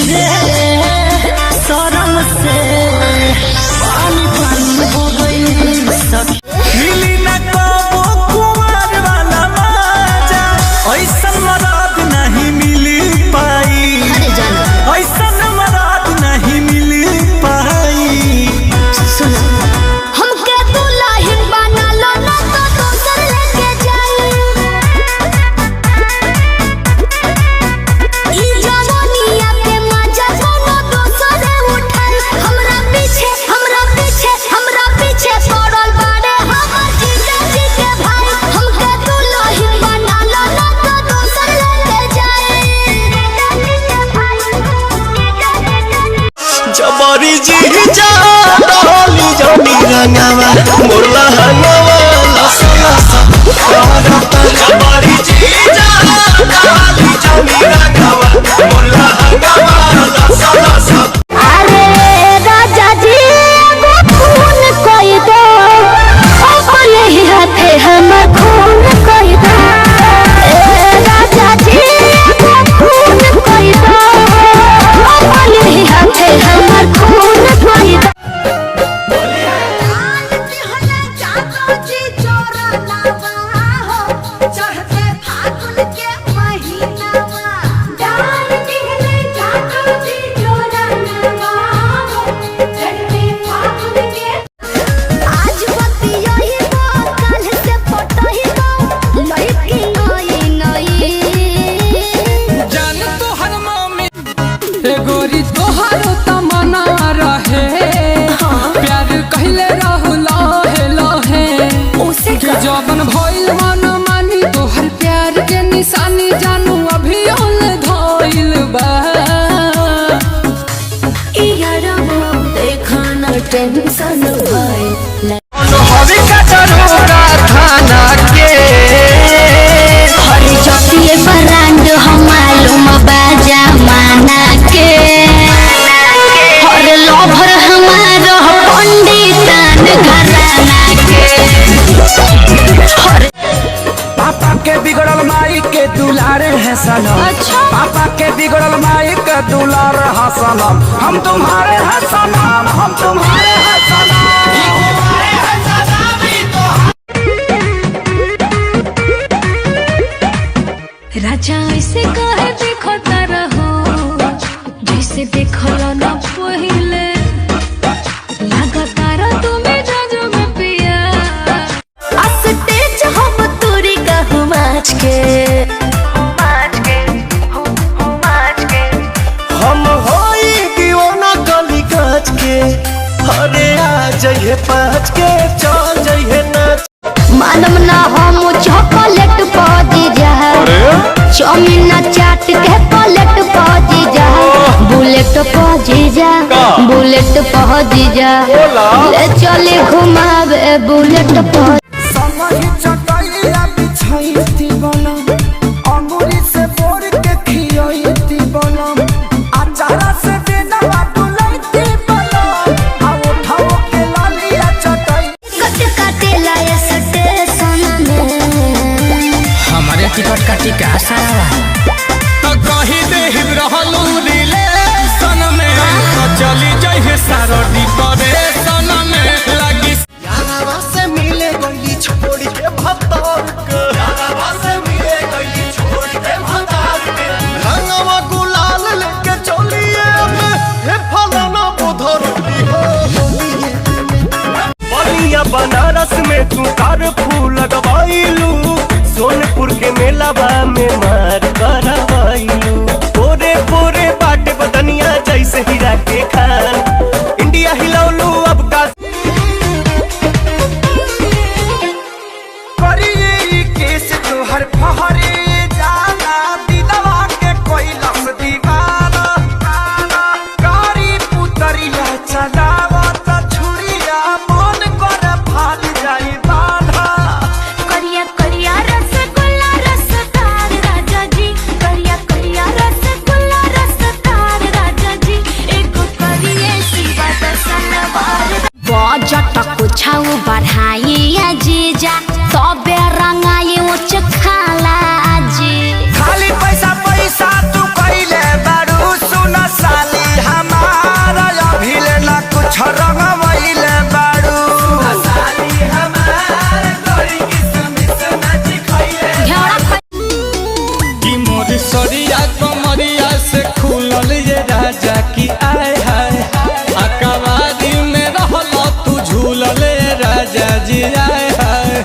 रे शरम से पानी पानी हो गई सखी। मिली न कबो कुंवर वाला मजा, ऐसन मराद नहीं मिली पाई, ऐसन मराद नहीं मिली पाई। हमके दुल्हन बना लो ना तो दोसर लेके जाई। ई जवानिया के मजा कोनो दोसर उठाई। हमरा पीछे पड़ल बाड़े हमर जीजा जी के भाई। हमके दुल्हन बना लो ना तो दोसर लेके जाई। जबरी जीजा डाली जमी रंगावा मोरला हंगावा लसा लसा जबरी जीजा डाली जमी रंगावा मोरला हंगावा लसा लसा। अरे राजा जी एगो खून कोई दो, अपने ही हाथे हमर खून कोई दो। ए राजा जी एगो खून कोई दो, अपने ही हाथे हमर खून कोई दो। गोरी तोहारो तमन्ना रहे, प्यार कहले रहू लहे लहे, कि जबन भइल मन मानी तोहर प्यार के निशानी जानू अभी ओल धइल बा। टेंशन भइल हरी का चरोरा थाना के हरी जतिए ब्रांड हम मालूम बाजा माना के। हर लोभर हमारा पंडितान घराना के। पापा के बिगड़ल माई के दुलारे है सनम। अच्छा। पापा के बिगड़ल माई के दुलार है सनम। हम तुम्हारे हैं सनम, हम तुम्हारे हैं सनम। राजा ऐसे कहे देखो रहो जैसे देखो ना पहले लगातार तुम्हें जो में पिया। अस्तेज हम तोरी कहूँ माच के हम होई दीवाना गली काच के, अरे आ जाइए पाँच के चल जाइए नाच। मानम ना हम चॉकलेट पौधी जा, चौमिन चाट के पलेट पौधी जा, बुलेट पौधी जा, बुलेट पौधी जा, ले चले घुमावे बुलेट पौधी। समझ चटाइया बिछाइती बनम, अंगूरी से बोर के खियाइती बनम, अचारा से देना डुलाइती बनम, आ उठाओ के लालिया चटाई। कट काटेला ये स्टेशन में हमारे टिकट का टिका सारा तो कही देहिब रहलू रिलेशन में, तो चली जाइए सारो डिप्रेशन में लगी। यारावा से मिले गई छोड़ के भतार के, यारावा से मिले गई छोड़ के भतार के, रंगवा गुलाल लेके चलिए में हे फलाना बुधर हो बोलिए। बलिया बनारस में तू कार फूल लगवाइलू, सोनपुर के मेलावा में मार करवाइलू, पोरे पोरे बाटे बदनिया जैसे हीरा के खान, इंडिया हिलौलू अब का करिए केस तोहर फहरे जाना, दिलवा के कोई लफ्ज दीवाना, कारी पुतरिया चलावा त छुरिया मन कर फाल जाई बाधा। करिया करिया रसगुल्ला रसदार राजा जी, करिया करिया रसगुल्ला रसदार राजा जी, एगो करिए सिवा दसनवार। बजट कुछाऊ बढ़ाई जीजा तबे रंगाई उच्च खाला जी। खाली पैसा पैसा तू कइले बारू सुन सा सरिया कमरिया से खुलल ये राजा की आय हाय अकबारी में रहल तू झूलल राजा जी आय हाय।